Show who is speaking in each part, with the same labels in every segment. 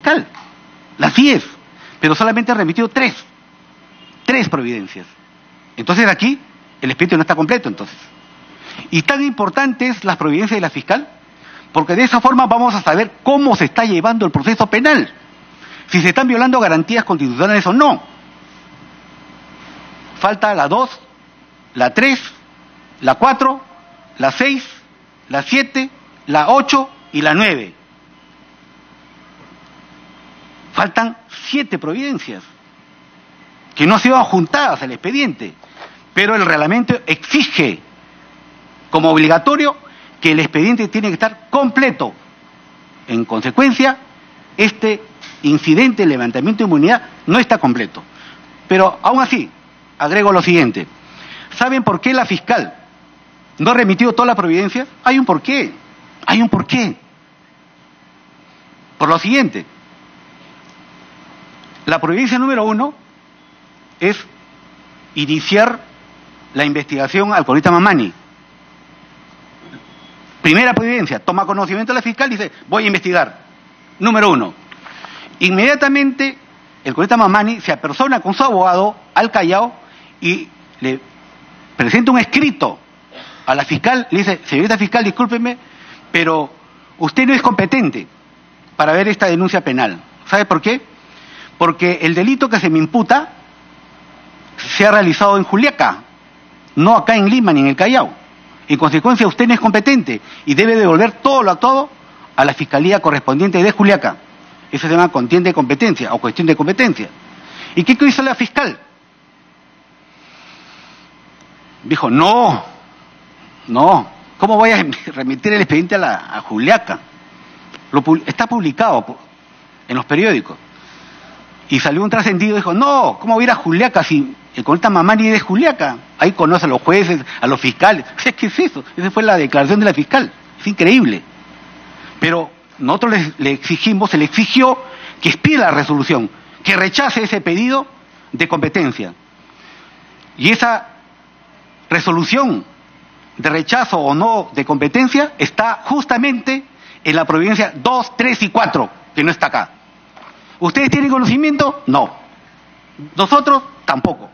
Speaker 1: fiscal, las 10, pero solamente ha remitido 3 providencias. Entonces aquí el expediente no está completo entonces. Y tan importantes las providencias de la fiscal, porque de esa forma vamos a saber cómo se está llevando el proceso penal, si se están violando garantías constitucionales o no. Falta la 2, la 3, la 4, la 6, la 7, la 8 y la 9. Faltan 7 providencias que no han sido adjuntadas al expediente, pero el reglamento exige como obligatorio que el expediente tiene que estar completo. En consecuencia, este incidente de levantamiento de inmunidad no está completo. Pero aún así, agrego lo siguiente. ¿Saben por qué la fiscal no ha remitido todas las providencias? Hay un porqué. Por lo siguiente. La providencia número 1 es iniciar la investigación al cronista Mamani. Primera providencia, toma conocimiento de la fiscal y dice, voy a investigar. Número 1. Inmediatamente el cronista Mamani se apersona con su abogado al Callao y le presenta un escrito a la fiscal, le dice, señorita fiscal, discúlpeme, pero usted no es competente para ver esta denuncia penal. ¿Sabe por qué? Porque el delito que se me imputa se ha realizado en Juliaca, no acá en Lima ni en el Callao. En consecuencia, usted no es competente y debe devolver todo lo actuado a la fiscalía correspondiente de Juliaca. Eso se llama contienda de competencia o cuestión de competencia. ¿Y qué hizo la fiscal? Dijo, no, ¿cómo voy a remitir el expediente a Juliaca? Está publicado en los periódicos. Y salió un trascendido y dijo, no, ¿cómo voy a ir a Juliaca si el cronista Mamani es de Juliaca? Ahí conoce a los jueces, a los fiscales. ¿Qué es eso? Esa fue la declaración de la fiscal. Es increíble. Pero nosotros le exigimos, se le exigió que expida la resolución, que rechace ese pedido de competencia. Y esa resolución de rechazo o no de competencia está justamente en la providencia 2, 3 y 4, que no está acá. ¿Ustedes tienen conocimiento? No. Nosotros tampoco.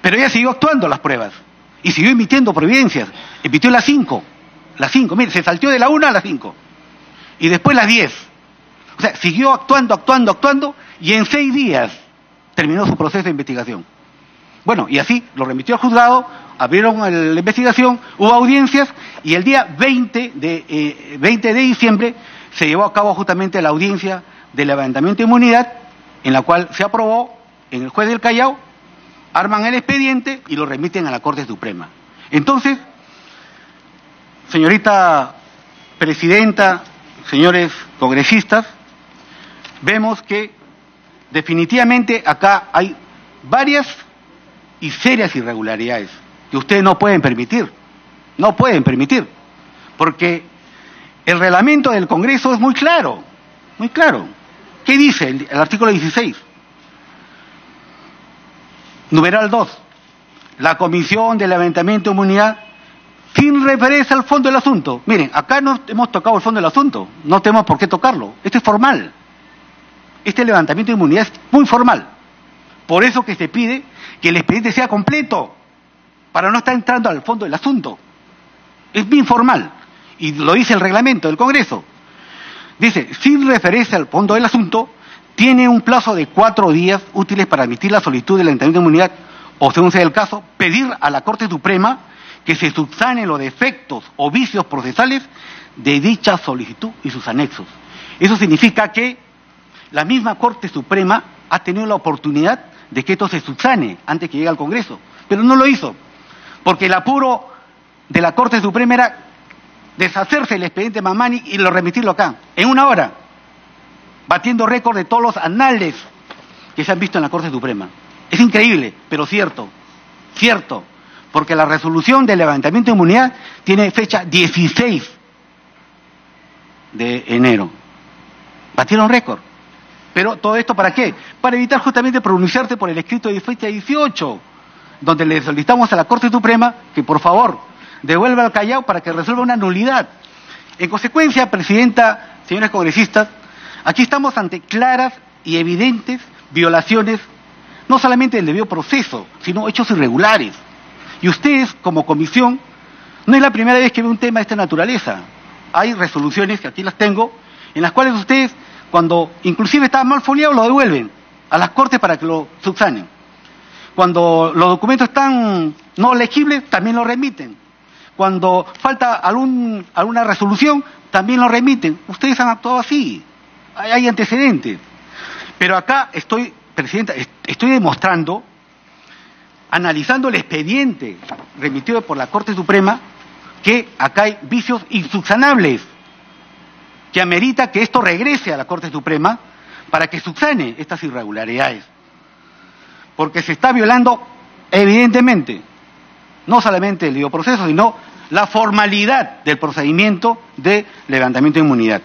Speaker 1: Pero ella siguió actuando las pruebas y siguió emitiendo providencias. Emitió las 5, mire, se salteó de la 1 a las 5 y después las 10. O sea, siguió actuando y en 6 días terminó su proceso de investigación. Bueno, y así lo remitió al juzgado, abrieron la investigación, hubo audiencias y el día 20 de diciembre se llevó a cabo justamente la audiencia de levantamiento de inmunidad, en la cual se aprobó en el juez del Callao, arman el expediente y lo remiten a la Corte Suprema. Entonces, señorita presidenta, señores congresistas, vemos que definitivamente acá hay varias y serias irregularidades que ustedes no pueden permitir, porque el reglamento del Congreso es muy claro. ¿Qué dice el artículo 16? Numeral 2. La Comisión de Levantamiento de Inmunidad, sin referencia al fondo del asunto. Miren, acá no hemos tocado el fondo del asunto, no tenemos por qué tocarlo. Esto es formal. Este levantamiento de inmunidad es muy formal. Por eso que se pide que el expediente sea completo, para no estar entrando al fondo del asunto. Es bien formal. Y lo dice el reglamento del Congreso. Dice, sin referencia al fondo del asunto, tiene un plazo de 4 días útiles para emitir la solicitud de levantamiento de inmunidad, o según sea el caso, pedir a la Corte Suprema que se subsanen los defectos o vicios procesales de dicha solicitud y sus anexos. Eso significa que la misma Corte Suprema ha tenido la oportunidad de que esto se subsane antes que llegue al Congreso, pero no lo hizo, porque el apuro de la Corte Suprema era deshacerse del expediente Mamani y remitirlo acá, en 1 hora, batiendo récord de todos los anales que se han visto en la Corte Suprema. Es increíble, pero cierto, porque la resolución de levantamiento de inmunidad tiene fecha 16 de enero. Batieron récord. Pero todo esto ¿para qué? Para evitar justamente pronunciarse por el escrito de fecha 18, donde le solicitamos a la Corte Suprema que por favor devuelva al Callao para que resuelva una nulidad. En consecuencia, presidenta señores congresistas, aquí estamos ante claras y evidentes violaciones, no solamente del debido proceso, sino hechos irregulares. Y ustedes, como comisión, no es la primera vez que ve un tema de esta naturaleza. Hay resoluciones, que aquí las tengo, en las cuales ustedes, cuando inclusive está mal foliado, lo devuelven a las Cortes para que lo subsanen. Cuando los documentos están no legibles, también lo remiten. Cuando falta alguna resolución, también lo remiten. Ustedes han actuado así. Hay antecedentes. Pero acá Presidenta, estoy demostrando, analizando el expediente remitido por la Corte Suprema, que acá hay vicios insubsanables, que amerita que esto regrese a la Corte Suprema para que subsane estas irregularidades. Porque se está violando, evidentemente, no solamente el debido proceso, sino la formalidad del procedimiento de levantamiento de inmunidad.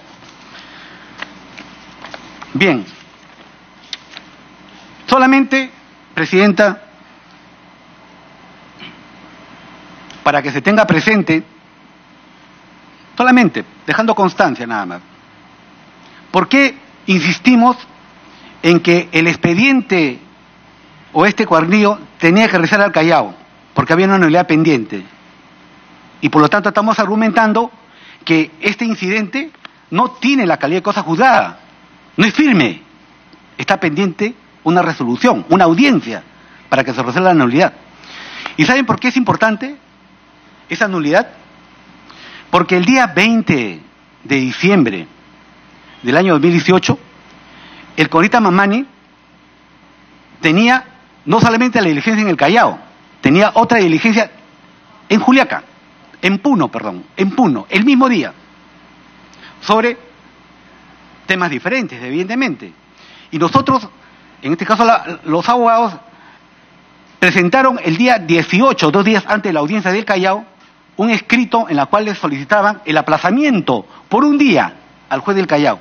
Speaker 1: Bien. Solamente, Presidenta, para que se tenga presente, solamente, dejando constancia nada más, ¿por qué insistimos en que el expediente o este cuadernillo tenía que regresar al Callao? Porque había una nulidad pendiente. Y por lo tanto estamos argumentando que este incidente no tiene la calidad de cosa juzgada, no es firme, está pendiente una resolución, una audiencia, para que se resuelva la nulidad. ¿Y saben por qué es importante esa nulidad? Porque el día 20 de diciembre del año 2018, el congresista Mamani tenía no solamente la diligencia en el Callao, tenía otra diligencia en Juliaca, en Puno, el mismo día, sobre temas diferentes, evidentemente. Y nosotros, en este caso los abogados, presentaron el día 18, 2 días antes de la audiencia del Callao, un escrito en el cual les solicitaban el aplazamiento por un día al juez del Callao,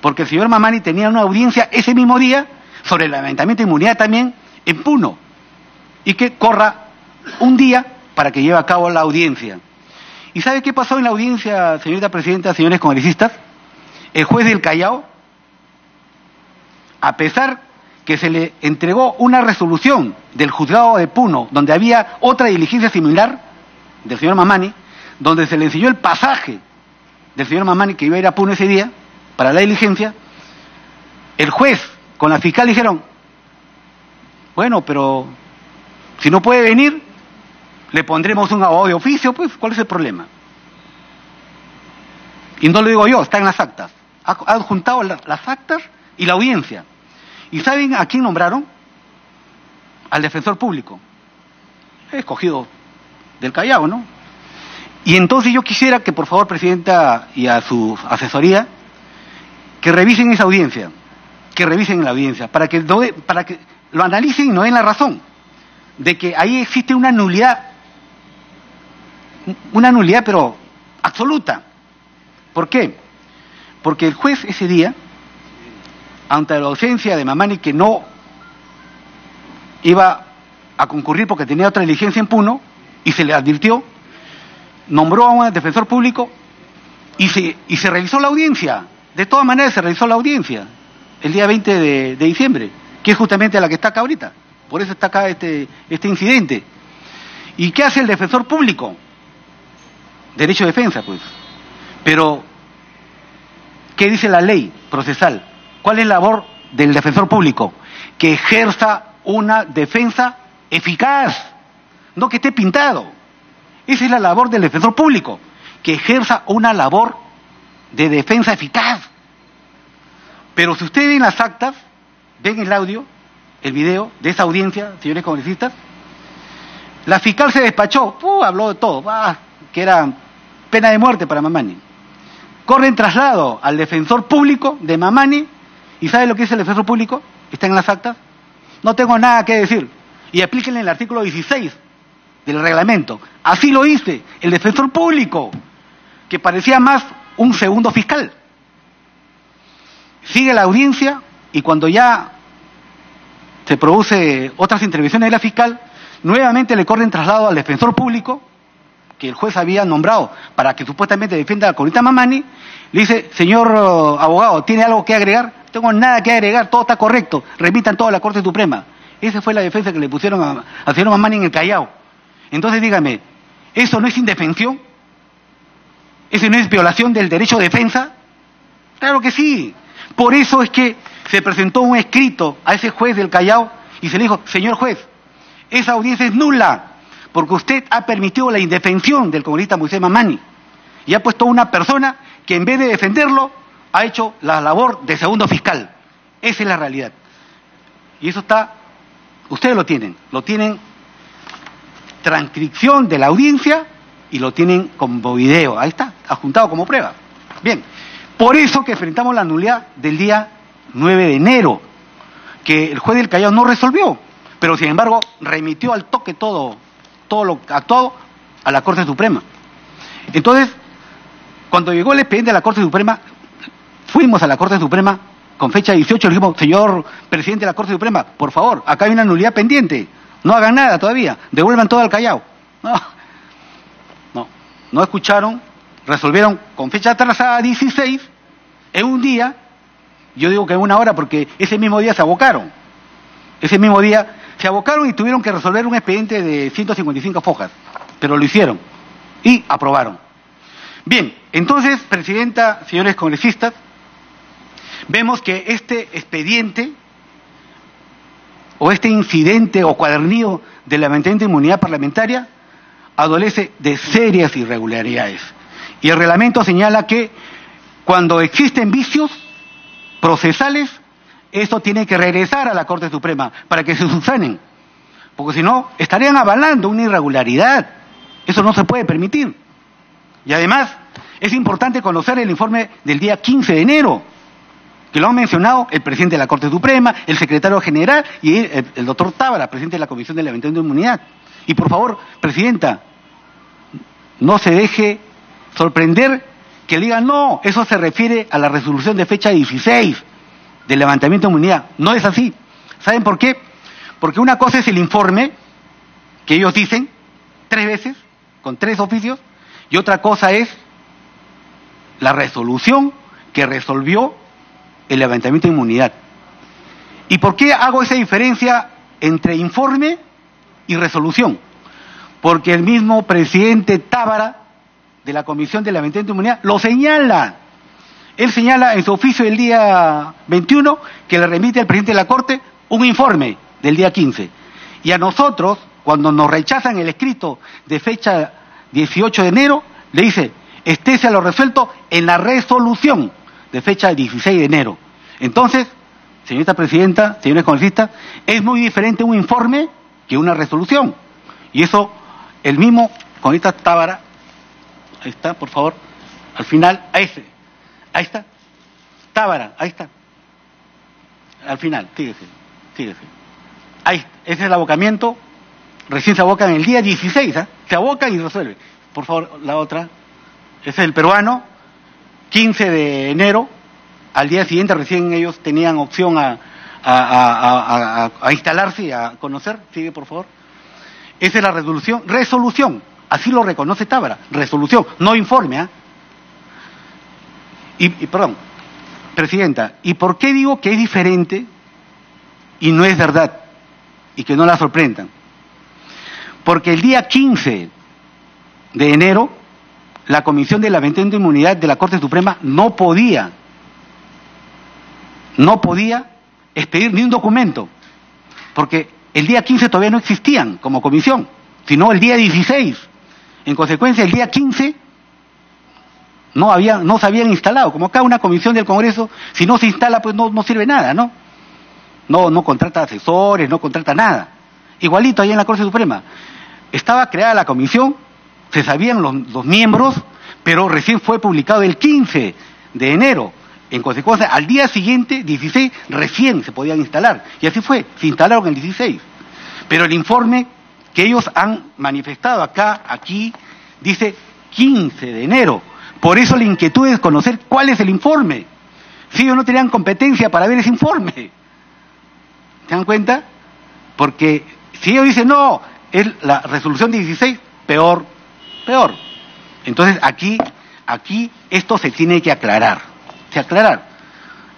Speaker 1: porque el señor Mamani tenía una audiencia ese mismo día sobre el levantamiento de inmunidad también en Puno, y que corra un día para que lleve a cabo la audiencia. ¿Y sabe qué pasó en la audiencia, señorita Presidenta, señores congresistas? El juez del Callao, a pesar que se le entregó una resolución del juzgado de Puno, donde había otra diligencia similar del señor Mamani, donde se le enseñó el pasaje del señor Mamani que iba a ir a Puno ese día para la diligencia, el juez con la fiscal dijeron, bueno, pero si no puede venir, le pondremos un abogado de oficio, pues, ¿cuál es el problema? Y no lo digo yo, está en las actas. Ha adjuntado las actas y la audiencia. ¿Y saben a quién nombraron? Al defensor público. Escogido del Callao, ¿no? Y entonces yo quisiera que, por favor, Presidenta, y a su asesoría, que revisen esa audiencia, para que lo analicen y nos den la razón de que ahí existe una nulidad pero absoluta. ¿Por qué? Porque el juez ese día, ante la ausencia de Mamani, que no iba a concurrir porque tenía otra diligencia en Puno, y se le advirtió, nombró a un defensor público y se realizó la audiencia. De todas maneras se realizó la audiencia el día 20 de diciembre, que es justamente la que está acá ahorita. Por eso está acá este incidente. ¿Y qué hace el defensor público? Derecho de defensa, pues. Pero, ¿qué dice la ley procesal? ¿Cuál es la labor del defensor público? Que ejerza una defensa eficaz, no que esté pintado. Esa es la labor del defensor público, que ejerza una labor de defensa eficaz. Pero si ustedes ven las actas, ven el audio, el video de esa audiencia, señores congresistas, la fiscal se despachó, habló de todo, que era pena de muerte para Mamani. Corren traslado al defensor público de Mamani, ¿y sabe lo que dice el defensor público? Está en las actas. No tengo nada que decir. Y aplíquenle el artículo 16 del reglamento. Así lo dice el defensor público, que parecía más un segundo fiscal. Sigue la audiencia y cuando ya se produce otras intervenciones de la fiscal, nuevamente le corren traslado al defensor público, que el juez había nombrado para que supuestamente defienda a la congresista Mamani, le dice, señor abogado, ¿tiene algo que agregar? No tengo nada que agregar, todo está correcto, remitan todo a la Corte Suprema. Esa fue la defensa que le pusieron al señor Mamani en el Callao. Entonces dígame, ¿eso no es indefensión? ¿Eso no es violación del derecho de defensa? Claro que sí. Por eso es que se presentó un escrito a ese juez del Callao y se le dijo, señor juez, esa audiencia es nula, porque usted ha permitido la indefensión del congresista Moisés Mamani y ha puesto a una persona que en vez de defenderlo ha hecho la labor de segundo fiscal. Esa es la realidad. Y eso está, ustedes lo tienen transcripción de la audiencia y lo tienen como video, ahí está, adjuntado como prueba. Bien, por eso que enfrentamos la nulidad del día 9 de enero, que el juez del Callao no resolvió, pero sin embargo remitió al toque todo lo actuado a la Corte Suprema. Entonces, cuando llegó el expediente de la Corte Suprema, fuimos a la Corte Suprema con fecha 18, le dijimos, señor presidente de la Corte Suprema, por favor, acá hay una nulidad pendiente, no hagan nada todavía, devuelvan todo al Callao. No escucharon, resolvieron con fecha atrasada 16, en un día, yo digo que en una hora porque ese mismo día se abocaron. Ese mismo día se abocaron y tuvieron que resolver un expediente de 155 fojas, pero lo hicieron y aprobaron. Bien, entonces, presidenta, señores congresistas, vemos que este expediente o este incidente o cuadernillo de levantamiento de inmunidad parlamentaria adolece de serias irregularidades. Y el reglamento señala que cuando existen vicios procesales, esto tiene que regresar a la Corte Suprema para que se subsanen, porque si no, estarían avalando una irregularidad. Eso no se puede permitir. Y además, es importante conocer el informe del día 15 de enero, que lo han mencionado el presidente de la Corte Suprema, el secretario general y el doctor Tábara, presidente de la Comisión de Levantamiento de Inmunidad. Y por favor, presidenta, no se deje sorprender que le digan, no, eso se refiere a la resolución de fecha 16 del levantamiento de inmunidad. No es así. ¿Saben por qué? Porque una cosa es el informe que ellos dicen 3 veces, con 3 oficios, y otra cosa es la resolución que resolvió el levantamiento de inmunidad. ¿Y por qué hago esa diferencia entre informe y resolución? Porque el mismo presidente Tábara de la Comisión de Levantamiento de Inmunidad lo señala. Él señala en su oficio del día 21 que le remite al presidente de la Corte un informe del día 15. Y a nosotros, cuando nos rechazan el escrito de fecha 18 de enero, le dice, estése a lo resuelto en la resolución de fecha 16 de enero. Entonces, señorita presidenta, señores congresistas, es muy diferente un informe que una resolución. Y eso, el mismo congresista Tábara, ahí está, por favor, al final, ahí está, Tábara, ahí está, al final, fíjese, ahí, ese es el abocamiento, recién se abocan el día 16, se abocan y resuelve. Por favor, la otra, ese es el peruano, 15 de enero, al día siguiente recién ellos tenían opción a instalarse y a conocer, sigue por favor. Esa es la resolución, así lo reconoce Tábara, resolución, no informe, perdón, presidenta, ¿y por qué digo que es diferente y no es verdad? Y que no la sorprendan. Porque el día 15 de enero, la Comisión de Levantamiento de Inmunidad de la Corte Suprema no podía expedir ni un documento, porque el día 15 todavía no existían como comisión, sino el día 16. En consecuencia, el día 15 no se habían instalado. Como acá una comisión del Congreso, si no se instala, pues no sirve nada, ¿no? No contrata asesores, no contrata nada. Igualito ahí en la Corte Suprema. Estaba creada la comisión, se sabían los miembros, pero recién fue publicado el 15 de enero. En consecuencia, al día siguiente, 16, recién se podían instalar. Y así fue, se instalaron el 16. Pero el informe que ellos han manifestado aquí, dice 15 de enero. Por eso la inquietud es conocer cuál es el informe. Si ellos no tenían competencia para ver ese informe. ¿Se dan cuenta? Porque si ellos dicen, no, es la resolución 16, peor, peor. Entonces aquí esto se tiene que aclarar,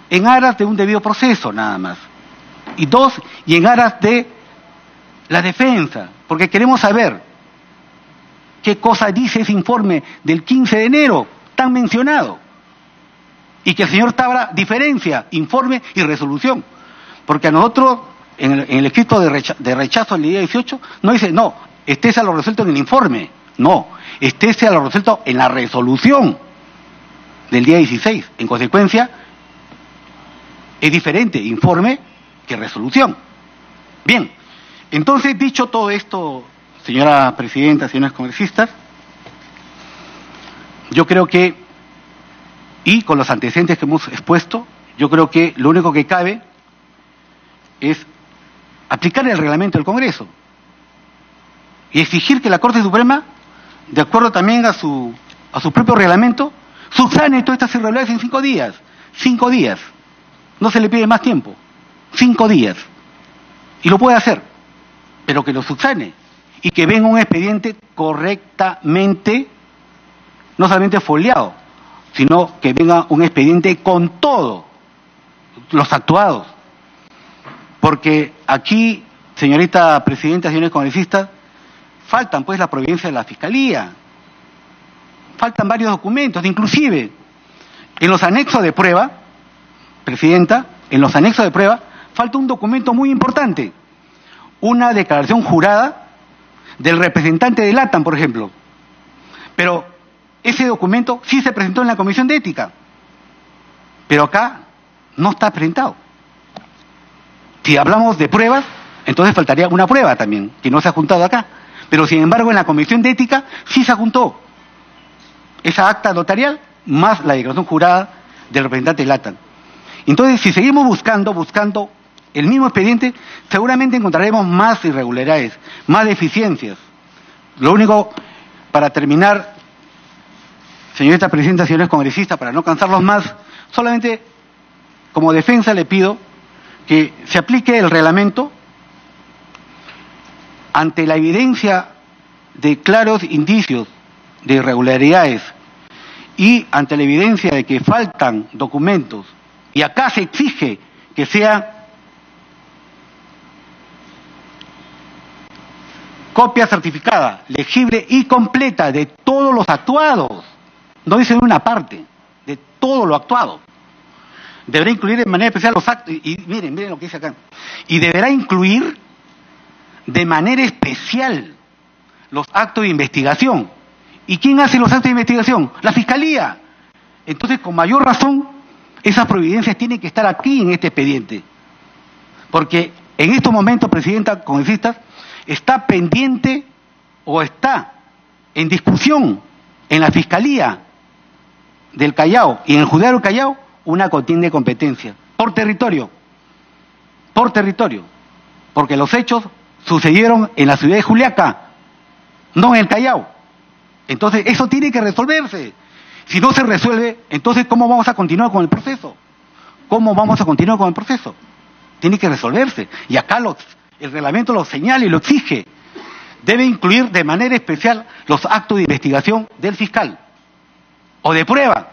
Speaker 1: en aras de un debido proceso nada más. Y dos, y en aras de la defensa, porque queremos saber qué cosa dice ese informe del 15 de enero, tan mencionado, y que el señor Tabra diferencia informe y resolución, porque a nosotros, en el escrito de rechazo del día 18, no dice, no, estése a lo resuelto en el informe, no, estése a lo resuelto en la resolución del día 16. En consecuencia, es diferente informe que resolución. Bien, entonces, dicho todo esto, señora presidenta, señores congresistas, yo creo que, y con los antecedentes que hemos expuesto, yo creo que lo único que cabe es aplicar el reglamento del Congreso y exigir que la Corte Suprema, de acuerdo también a su propio reglamento, subsane todas estas irregularidades en 5 días. 5 días. No se le pide más tiempo. 5 días. Y lo puede hacer, pero que lo subsane y que venga un expediente correctamente, no solamente foliado, sino que venga un expediente con todos los actuados. Porque aquí, señorita presidenta, señores congresistas, faltan pues la providencia de la Fiscalía, faltan varios documentos, inclusive en los anexos de prueba, presidenta, en los anexos de prueba, falta un documento muy importante, una declaración jurada del representante de LATAM, por ejemplo. Pero ese documento sí se presentó en la Comisión de Ética, pero acá no está presentado. Si hablamos de pruebas, entonces faltaría una prueba también, que no se ha juntado acá. Pero sin embargo en la Comisión de Ética sí se juntó esa acta notarial más la declaración jurada del representante de LATAM. Entonces, si seguimos buscando el mismo expediente, seguramente encontraremos más irregularidades, más deficiencias. Lo único, para terminar, señorita presidenta, señores congresistas, para no cansarlos más, solamente como defensa le pido que se aplique el reglamento ante la evidencia de claros indicios de irregularidades y ante la evidencia de que faltan documentos, y acá se exige que sea copia certificada, legible y completa de todos los actuados, no dice de una parte, de todo lo actuado. Deberá incluir de manera especial los actos, y miren lo que dice acá, y deberá incluir de manera especial los actos de investigación. ¿Y quién hace los actos de investigación? La Fiscalía. Entonces, con mayor razón, esas providencias tienen que estar aquí en este expediente. Porque en estos momentos, presidenta, congresistas, está pendiente o está en discusión en la Fiscalía del Callao y en el Juzgado del Callao una contienda de competencia por territorio, porque los hechos sucedieron en la ciudad de Juliaca, no en el Callao. Entonces, eso tiene que resolverse. Si no se resuelve, entonces, ¿cómo vamos a continuar con el proceso? Tiene que resolverse. Y acá el reglamento lo señala y lo exige. Debe incluir de manera especial los actos de investigación del fiscal o de prueba.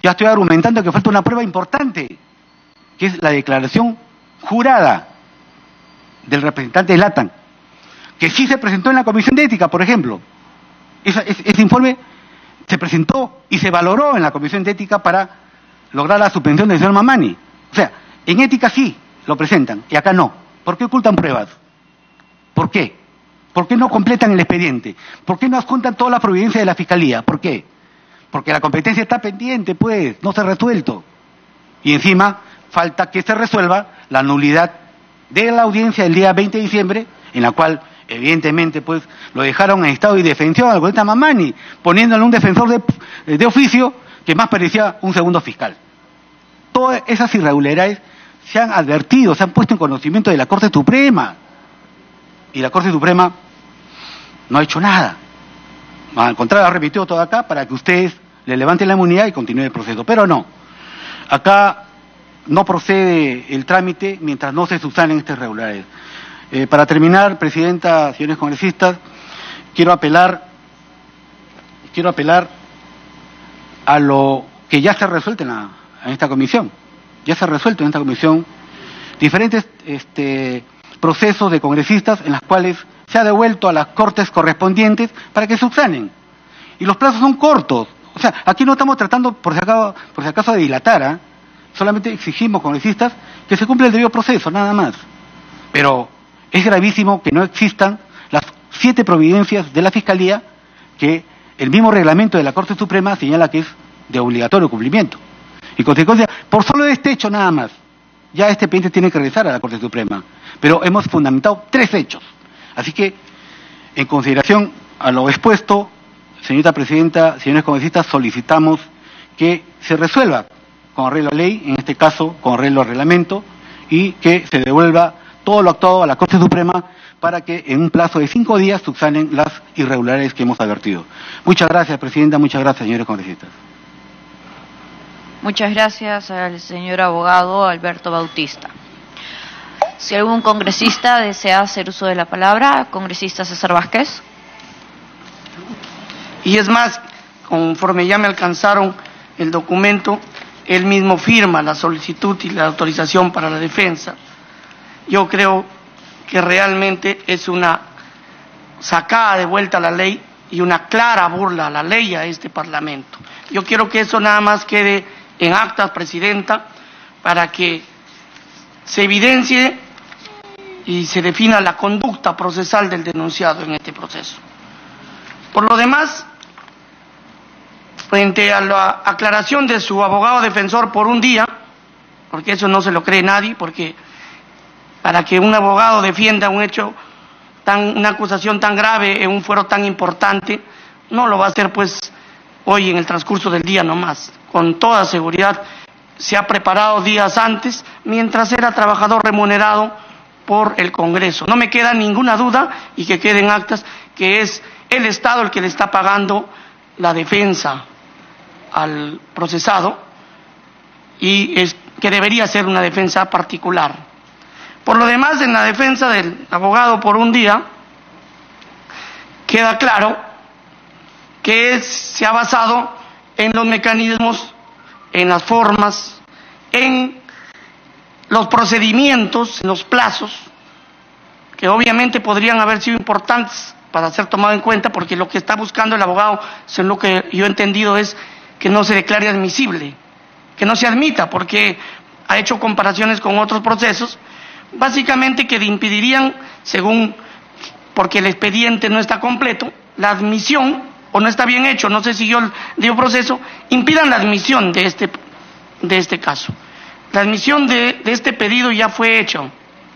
Speaker 1: Ya estoy argumentando que falta una prueba importante, que es la declaración jurada del representante de LATAM, que sí se presentó en la Comisión de Ética, por ejemplo. Ese informe se presentó y se valoró en la Comisión de Ética para lograr la suspensión del señor Mamani. O sea, en Ética sí lo presentan y acá no. ¿Por qué ocultan pruebas? ¿Por qué? ¿Por qué no completan el expediente? ¿Por qué no adjuntan toda la providencia de la Fiscalía? ¿Por qué? Porque la competencia está pendiente, pues, no se ha resuelto. Y encima falta que se resuelva la nulidad de la audiencia del día 20 de diciembre, en la cual, evidentemente, pues, lo dejaron en estado de indefensión al colega Mamani, poniéndole un defensor de oficio que más parecía un segundo fiscal. Todas esas irregularidades se han advertido, se han puesto en conocimiento de la Corte Suprema. Y la Corte Suprema no ha hecho nada. Al contrario, ha repetido todo acá para que ustedes le levanten la inmunidad y continúe el proceso. Pero no, acá no procede el trámite mientras no se subsanen estas irregularidades. Para terminar, presidenta, señores congresistas, quiero apelar a lo que ya se ha resuelto en esta comisión. Ya se ha resuelto en esta comisión diferentes procesos de congresistas en las cuales se ha devuelto a las cortes correspondientes para que subsanen. Y los plazos son cortos. O sea, aquí no estamos tratando, por si acaso, de dilatar, solamente exigimos, congresistas, que se cumpla el debido proceso, nada más. Pero es gravísimo que no existan las 7 providencias de la Fiscalía que el mismo reglamento de la Corte Suprema señala que es de obligatorio cumplimiento. Y consecuencia, por solo este hecho nada más, ya este pendiente tiene que regresar a la Corte Suprema. Pero hemos fundamentado 3 hechos. Así que, en consideración a lo expuesto, señorita Presidenta, señores congresistas, solicitamos que se resuelva con arreglo a ley, en este caso con arreglo al reglamento, y que se devuelva todo lo actuado a la Corte Suprema para que en un plazo de 5 días subsanen las irregularidades que hemos advertido. Muchas gracias, Presidenta, muchas gracias, señores congresistas.
Speaker 2: Muchas gracias al señor abogado Alberto Bautista. Si algún congresista desea hacer uso de la palabra, congresista César Vázquez.
Speaker 3: Y es más, conforme ya me alcanzaron el documento, él mismo firma la solicitud y la autorización para la defensa. Yo creo que realmente es una sacada de vuelta a la ley y una clara burla a la ley, a este Parlamento. Yo quiero que eso nada más quede en actas, Presidenta, para que se evidencie y se defina la conducta procesal del denunciado en este proceso. Por lo demás, frente a la aclaración de su abogado defensor por un día, porque eso no se lo cree nadie, porque para que un abogado defienda un hecho una acusación tan grave en un fuero tan importante, no lo va a hacer pues hoy en el transcurso del día nomás. Con toda seguridad se ha preparado días antes, mientras era trabajador remunerado por el Congreso. No me queda ninguna duda, y que quede en actas, que es el Estado el que le está pagando la defensa al procesado, y es que debería ser una defensa particular. Por lo demás, en la defensa del abogado por un día, queda claro que se ha basado en los mecanismos, en las formas, en los procedimientos, en los plazos, que obviamente podrían haber sido importantes para ser tomado en cuenta, porque lo que está buscando el abogado, según lo que yo he entendido, es que no se declare admisible, que no se admita, porque ha hecho comparaciones con otros procesos, básicamente que impedirían, porque el expediente no está completo, la admisión, o no está bien hecho, no se siguió el debido proceso, impidan la admisión de este caso. La admisión de este pedido ya fue hecho,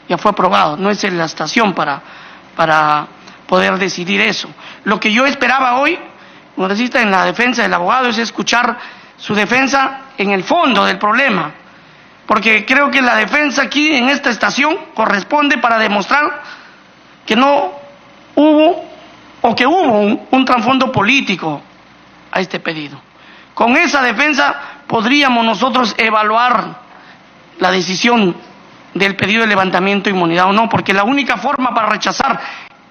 Speaker 3: ya fue aprobado, no es en la estación para poder decidir eso. Lo que yo esperaba hoy, congresista, en la defensa del abogado, es escuchar su defensa en el fondo del problema, porque creo que la defensa aquí en esta estación corresponde para demostrar que no hubo, o que hubo un trasfondo político a este pedido. Con esa defensa podríamos nosotros evaluar la decisión del pedido de levantamiento de inmunidad o no, porque la única forma para rechazar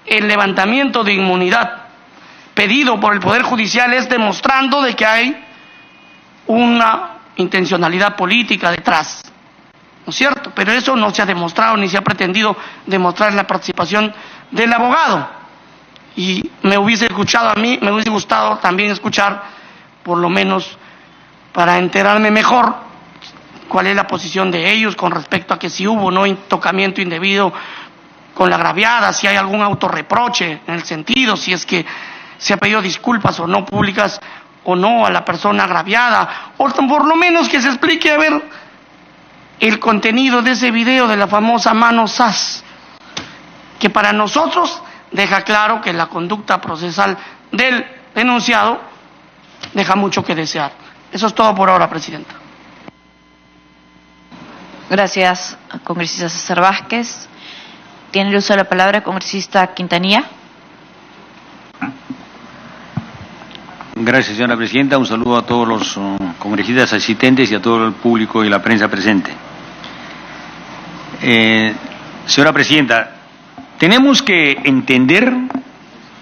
Speaker 3: el levantamiento de inmunidad pedido por el Poder Judicial es demostrando de que hay una intencionalidad política detrás, ¿no es cierto? Pero eso no se ha demostrado ni se ha pretendido demostrar en la participación del abogado. Y me hubiese gustado también escuchar, por lo menos para enterarme mejor, cuál es la posición de ellos con respecto a que si hubo o no tocamiento indebido con la agraviada, si hay algún autorreproche en el sentido, si es que se ha pedido disculpas o no públicas o no a la persona agraviada, o por lo menos que se explique, a ver, el contenido de ese video de la famosa mano SAS, que para nosotros deja claro que la conducta procesal del denunciado deja mucho que desear. Eso es todo por ahora, Presidenta.
Speaker 2: Gracias, congresista César Vázquez. Tiene el uso de la palabra el congresista Quintanilla.
Speaker 4: Gracias, señora Presidenta. Un saludo a todos los congresistas asistentes y a todo el público y la prensa presente. Señora Presidenta, tenemos que entender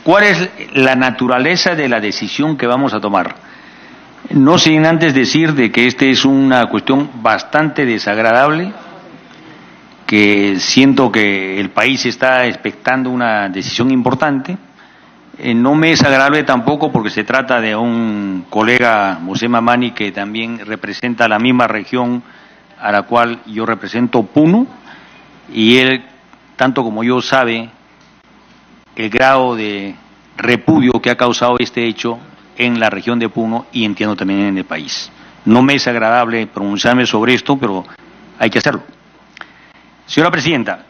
Speaker 4: ¿Cuál es la naturaleza de la decisión que vamos a tomar? No sin antes decir de que esta es una cuestión bastante desagradable, que siento que el país está expectando una decisión importante. No me es agradable tampoco porque se trata de un colega, José Mamani, que también representa la misma región a la cual yo represento, Puno, y él, tanto como yo, sabe el grado de repudio que ha causado este hecho en la región de Puno y entiendo también en el país. No me es agradable pronunciarme sobre esto, pero hay que hacerlo. Señora Presidenta,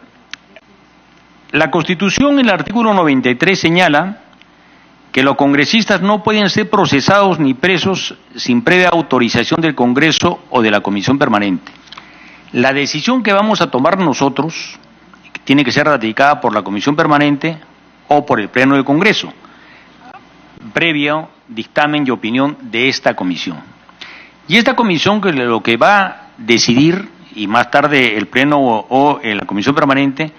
Speaker 4: la Constitución, en el artículo 93, señala que los congresistas no pueden ser procesados ni presos sin previa autorización del Congreso o de la Comisión Permanente. La decisión que vamos a tomar nosotros tiene que ser ratificada por la Comisión Permanente o por el Pleno del Congreso, previo dictamen y opinión de esta comisión. Y esta comisión que lo que va a decidir, y más tarde el Pleno o la Comisión Permanente,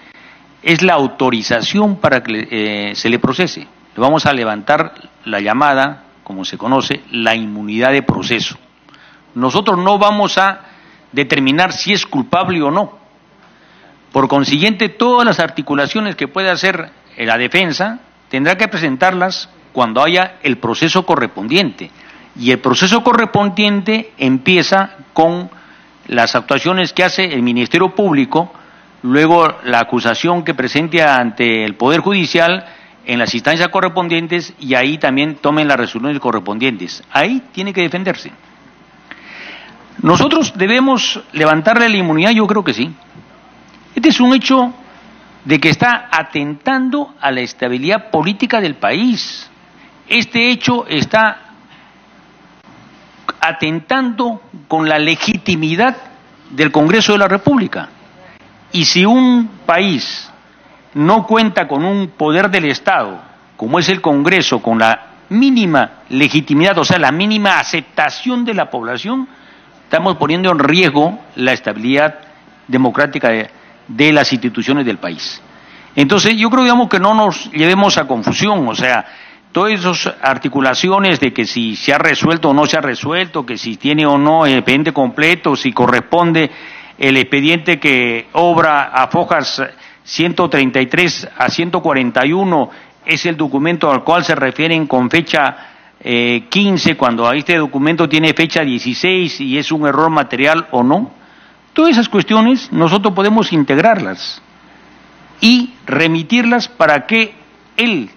Speaker 4: es la autorización para que se le procese. Le vamos a levantar la llamada, como se conoce, la inmunidad de proceso. Nosotros no vamos a determinar si es culpable o no. Por consiguiente, todas las articulaciones que pueda hacer la defensa tendrá que presentarlas cuando haya el proceso correspondiente. Y el proceso correspondiente empieza con las actuaciones que hace el Ministerio Público, luego la acusación que presente ante el Poder Judicial en las instancias correspondientes y ahí también tomen las resoluciones correspondientes. Ahí tiene que defenderse. ¿Nosotros debemos levantarle la inmunidad? Yo creo que sí. Este es un hecho de que está atentando a la estabilidad política del país. Este hecho está atentando con la legitimidad del Congreso de la República. Y si un país no cuenta con un poder del Estado, como es el Congreso, con la mínima legitimidad, o sea, la mínima aceptación de la población, estamos poniendo en riesgo la estabilidad democrática de las instituciones del país. Entonces, yo creo, digamos, que no nos llevemos a confusión, o sea, todas esas articulaciones de que si se ha resuelto o no se ha resuelto, que si tiene o no el expediente completo, si corresponde el expediente que obra a fojas 133 a 141, es el documento al cual se refieren con fecha 15, cuando este documento tiene fecha 16 y es un error material o no. Todas esas cuestiones nosotros podemos integrarlas y remitirlas para que el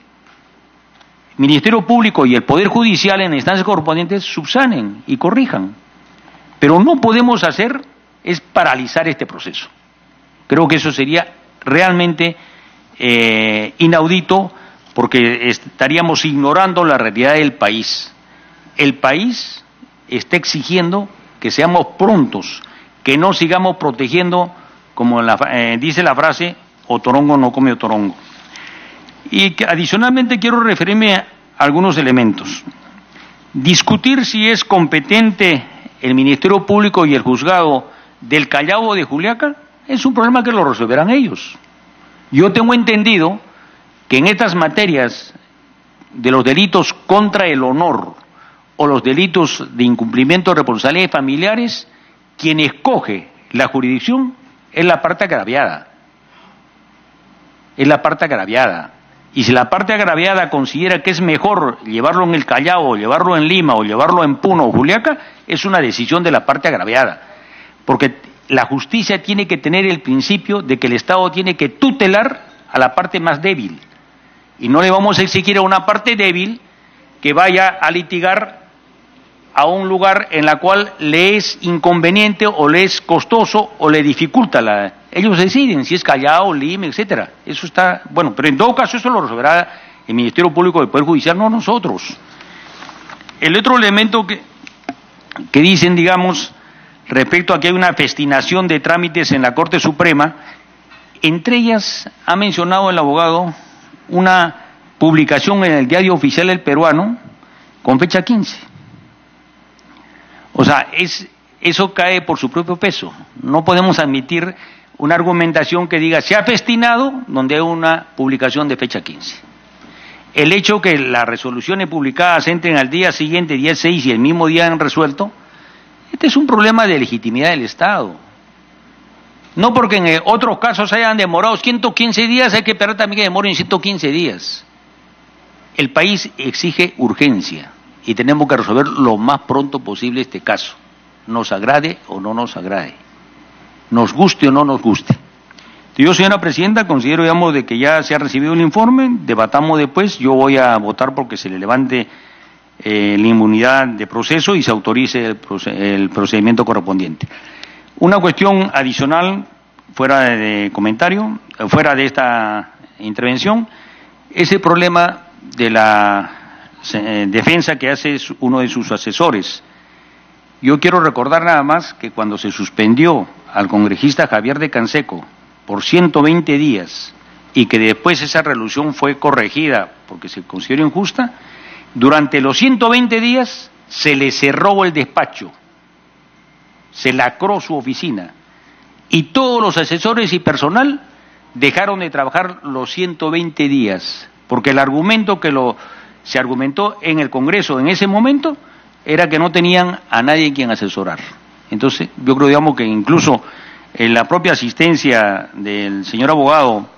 Speaker 4: Ministerio Público y el Poder Judicial en instancias correspondientes subsanen y corrijan. Pero no podemos hacer es paralizar este proceso. Creo que eso sería realmente inaudito porque estaríamos ignorando la realidad del país. El país está exigiendo que seamos prontos, que no sigamos protegiendo, como dice la frase, otorongo no come otorongo. Y que adicionalmente quiero referirme a algunos elementos. Discutir si es competente el Ministerio Público y el juzgado del Callao o de Juliaca es un problema que lo resolverán ellos. Yo tengo entendido que en estas materias de los delitos contra el honor o los delitos de incumplimiento de responsabilidades familiares, quien escoge la jurisdicción es la parte agraviada. Es la parte agraviada. Y si la parte agraviada considera que es mejor llevarlo en el Callao, o llevarlo en Lima, o llevarlo en Puno o Juliaca, es una decisión de la parte agraviada. Porque la justicia tiene que tener el principio de que el Estado tiene que tutelar a la parte más débil. Y no le vamos a exigir a una parte débil que vaya a litigar a un lugar en la cual le es inconveniente o le es costoso o le dificulta ellos deciden si es Callao, Lima, etcétera. Eso está, bueno, pero en todo caso eso lo resolverá el Ministerio Público del Poder Judicial, no nosotros. El otro elemento que dicen, digamos, respecto a que hay una festinación de trámites en la Corte Suprema, entre ellas ha mencionado el abogado una publicación en el Diario Oficial del Peruano con fecha 15. O sea, eso cae por su propio peso. No podemos admitir una argumentación que diga se ha festinado donde hay una publicación de fecha 15. el hecho que las resoluciones publicadas entren al día siguiente, día 6, y el mismo día han resuelto, este es un problema de legitimidad del Estado. No porque en otros casos hayan demorado 115 días, hay que esperar también que demoren 115 días. El país exige urgencia y tenemos que resolver lo más pronto posible este caso, nos agrade o no nos agrade, nos guste o no nos guste. Yo, señora presidenta, considero, digamos, de que ya se ha recibido el informe, debatamos después, yo voy a votar porque se le levante la inmunidad de proceso y se autorice el procedimiento correspondiente. Una cuestión adicional, fuera de comentario, fuera de esta intervención, es el problema de la defensa que hace uno de sus asesores. Yo quiero recordar nada más que cuando se suspendió al congresista Javier de Canseco por 120 días y que después esa resolución fue corregida porque se consideró injusta, durante los 120 días se le cerró el despacho, se lacró su oficina y todos los asesores y personal dejaron de trabajar los 120 días, porque el argumento que se argumentó en el Congreso en ese momento era que no tenían a nadie quien asesorar. Entonces, yo creo, digamos, que incluso en la propia asistencia del señor abogado,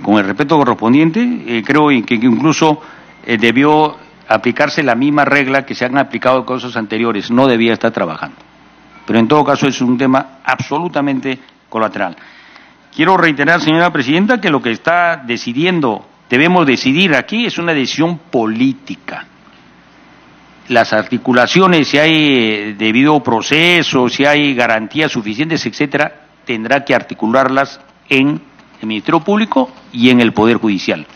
Speaker 4: con el respeto correspondiente, creo que incluso debió aplicarse la misma regla que se han aplicado en cosas anteriores, no debía estar trabajando. Pero en todo caso es un tema absolutamente colateral. Quiero reiterar, señora presidenta, que lo que está decidiendo, debemos decidir aquí, es una decisión política. Las articulaciones, si hay debido proceso, si hay garantías suficientes, etcétera, tendrá que articularlas en el Ministerio Público y en el Poder Judicial.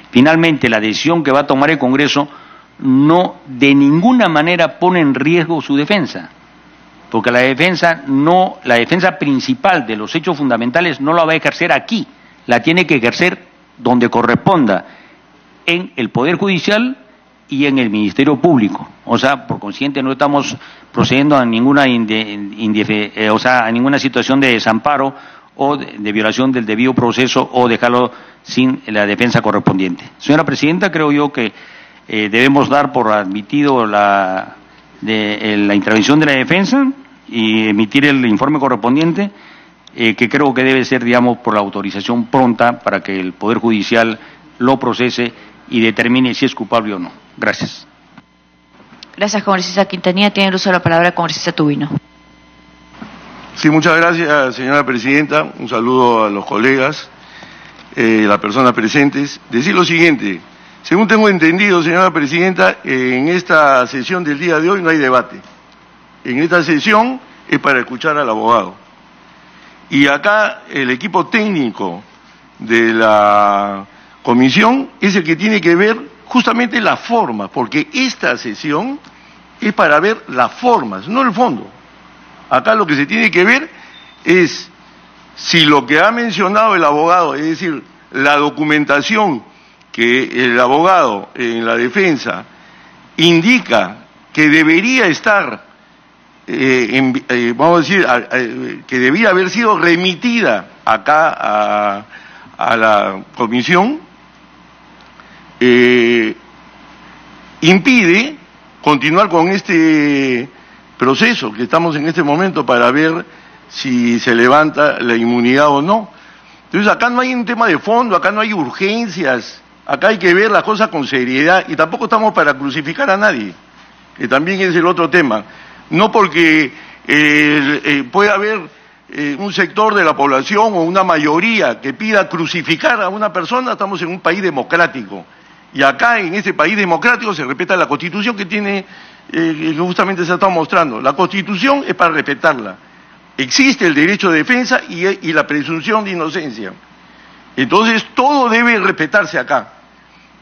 Speaker 4: Finalmente, la decisión que va a tomar el Congreso no de ninguna manera pone en riesgo su defensa, porque la defensa principal de los hechos fundamentales no la va a ejercer aquí, la tiene que ejercer donde corresponda, en el Poder Judicial y en el Ministerio Público. O sea, por consiguiente no estamos procediendo a ninguna a ninguna situación de desamparo o de violación del debido proceso o dejarlo sin la defensa correspondiente. Señora presidenta, creo yo que debemos dar por admitido la intervención de la defensa y emitir el informe correspondiente, que creo que debe ser, digamos, por la autorización pronta para que el Poder Judicial lo procese y determine si es culpable o no. Gracias.
Speaker 2: Gracias, congresista Quintanilla. Tiene el uso de la palabra el congresista Tubino.
Speaker 5: Sí, muchas gracias, señora presidenta. Un saludo a los colegas, las personas presentes. Decir lo siguiente, según tengo entendido, señora presidenta, en esta sesión del día de hoy no hay debate. En esta sesión es para escuchar al abogado. Y acá el equipo técnico de la comisión es el que tiene que ver justamente la forma, porque esta sesión es para ver las formas, no el fondo. Acá lo que se tiene que ver es si lo que ha mencionado el abogado, es decir, la documentación que el abogado en la defensa indica que debería estar, vamos a decir, que debía haber sido remitida acá a la comisión, impide continuar con este proceso que estamos en este momento para ver si se levanta la inmunidad o no. Entonces acá no hay un tema de fondo, acá no hay urgencias, acá hay que ver las cosas con seriedad y tampoco estamos para crucificar a nadie, que también es el otro tema. No porque puede haber un sector de la población o una mayoría que pida crucificar a una persona, estamos en un país democrático. Y acá, en este país democrático, se respeta la Constitución que tiene, que justamente se ha estado mostrando. La Constitución es para respetarla. Existe el derecho de defensa y la presunción de inocencia. Entonces, todo debe respetarse acá.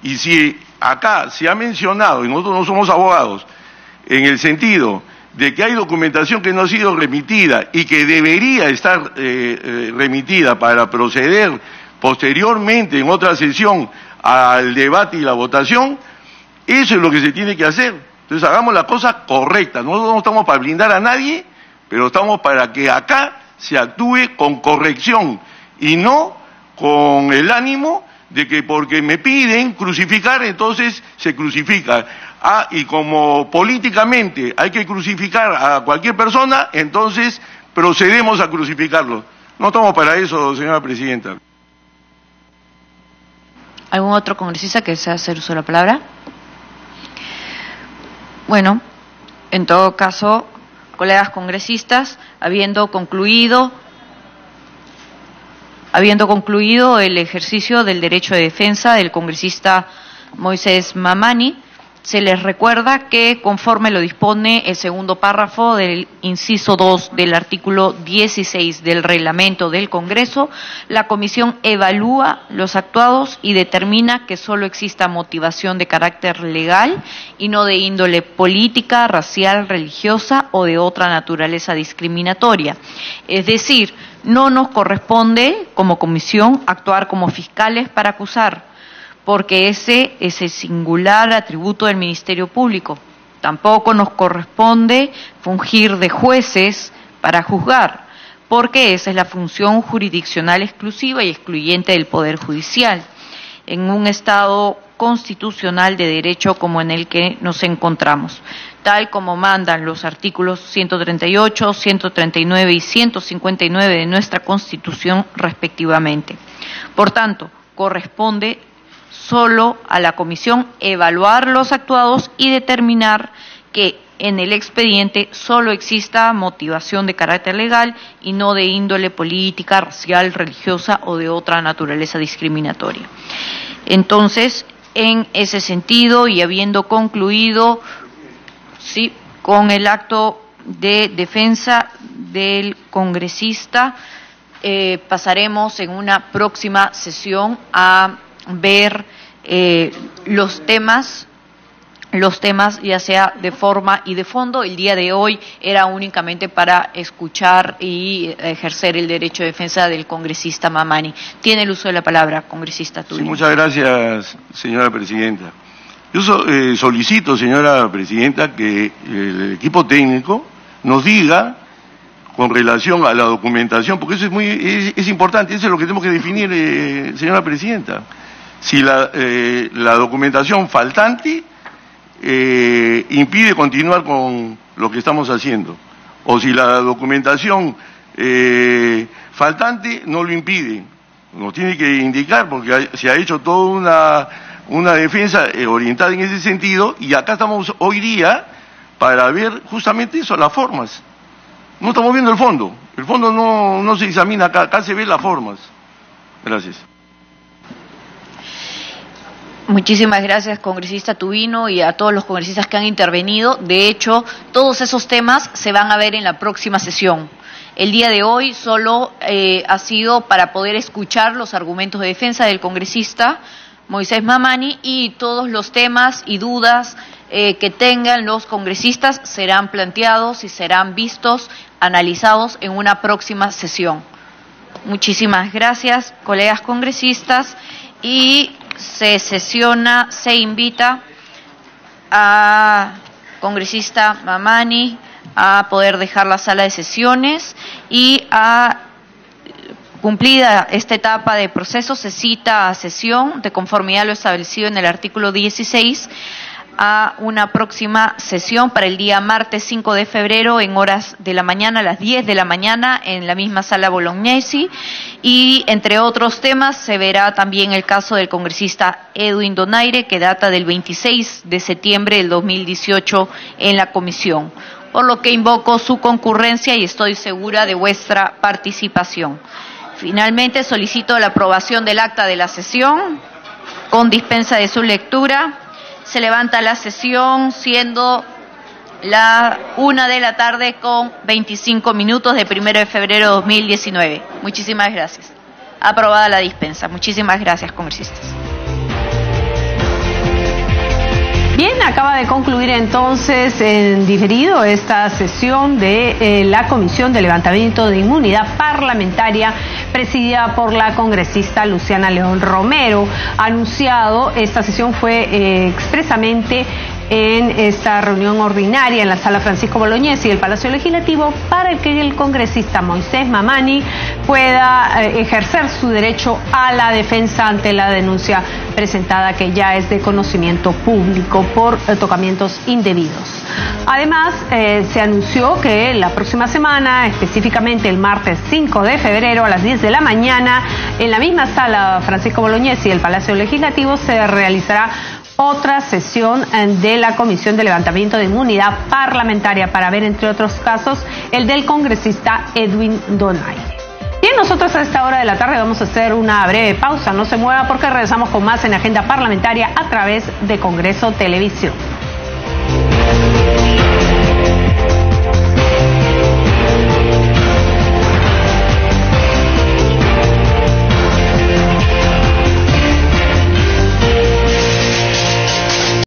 Speaker 5: Y si acá se ha mencionado, y nosotros no somos abogados, en el sentido de que hay documentación que no ha sido remitida y que debería estar remitida para proceder posteriormente en otra sesión al debate y la votación, eso es lo que se tiene que hacer. Entonces hagamos la cosa correcta. Nosotros no estamos para blindar a nadie, pero estamos para que acá se actúe con corrección y no con el ánimo de que porque me piden crucificar, entonces se crucifica. Ah, y como políticamente hay que crucificar a cualquier persona, entonces procedemos a crucificarlo. No estamos para eso, señora presidenta.
Speaker 2: ¿Algún otro congresista que desea hacer uso de la palabra? Bueno, en todo caso, colegas congresistas, habiendo concluido el ejercicio del derecho de defensa del congresista Moisés Mamani, se les recuerda que, conforme lo dispone el segundo párrafo del inciso 2 del artículo 16 del reglamento del Congreso, la Comisión evalúa los actuados y determina que solo exista motivación de carácter legal y no de índole política, racial, religiosa o de otra naturaleza discriminatoria. Es decir, no nos corresponde como comisión actuar como fiscales para acusar, porque ese es el singular atributo del Ministerio Público. Tampoco nos corresponde fungir de jueces para juzgar, porque esa es la función jurisdiccional exclusiva y excluyente del Poder Judicial, en un Estado constitucional de derecho como en el que nos encontramos, tal como mandan los artículos 138, 139 y 159 de nuestra Constitución respectivamente. Por tanto, corresponde solo a la Comisión evaluar los actuados y determinar que en el expediente solo exista motivación de carácter legal y no de índole política, racial, religiosa o de otra naturaleza discriminatoria. Entonces, en ese sentido y habiendo concluido con el acto de defensa del congresista, pasaremos en una próxima sesión a ver los temas ya sea de forma y de fondo. El día de hoy era únicamente para escuchar y ejercer el derecho de defensa del congresista Mamani. Tiene el uso de la palabra, congresista Tubino.
Speaker 5: Sí, muchas gracias, señora presidenta. Yo solicito, señora presidenta, que el equipo técnico nos diga con relación a la documentación, porque eso es importante, eso es lo que tenemos que definir, señora presidenta. Si la documentación faltante impide continuar con lo que estamos haciendo, o si la documentación faltante no lo impide, nos tiene que indicar, porque se ha hecho toda una defensa orientada en ese sentido, y acá estamos hoy día para ver justamente eso, las formas. No estamos viendo el fondo no se examina acá se ven las formas. Gracias.
Speaker 2: Muchísimas gracias, congresista Tubino, y a todos los congresistas que han intervenido. De hecho, todos esos temas se van a ver en la próxima sesión. El día de hoy solo ha sido para poder escuchar los argumentos de defensa del congresista Moisés Mamani, y todos los temas y dudas que tengan los congresistas serán planteados y serán vistos, analizados en una próxima sesión. Muchísimas gracias, colegas congresistas, y se invita a congresista Mamani a poder dejar la sala de sesiones, y a cumplida esta etapa de proceso se cita a sesión de conformidad a lo establecido en el artículo 16 a una próxima sesión para el día martes 5 de febrero en horas de la mañana, a las 10 de la mañana, en la misma sala Bolognesi, y entre otros temas se verá también el caso del congresista Edwin Donaire, que data del 26 de septiembre del 2018 en la comisión, por lo que invoco su concurrencia y estoy segura de vuestra participación. Finalmente, solicito la aprobación del acta de la sesión con dispensa de su lectura. Se levanta la sesión siendo la 1:00 con 25 minutos de 1 de febrero de 2019. Muchísimas gracias. Aprobada la dispensa. Muchísimas gracias, congresistas.
Speaker 6: Bien, acaba de concluir entonces en diferido esta sesión de la Comisión de Levantamiento de Inmunidad Parlamentaria presidida por la congresista Luciana León Romero. Anunciado, esta sesión fue expresamente en esta reunión ordinaria en la Sala Francisco Bolognesi del Palacio Legislativo para que el congresista Moisés Mamani pueda ejercer su derecho a la defensa ante la denuncia presentada, que ya es de conocimiento público por tocamientos indebidos. Además, se anunció que la próxima semana, específicamente el martes 5 de febrero a las 10 de la mañana, en la misma Sala Francisco Bolognesi del Palacio Legislativo se realizará otra sesión de la Comisión de Levantamiento de Inmunidad Parlamentaria para ver, entre otros casos, el del congresista Edwin Donaire. Bien, nosotros a esta hora de la tarde vamos a hacer una breve pausa. No se mueva porque regresamos con más en Agenda Parlamentaria a través de Congreso Televisión.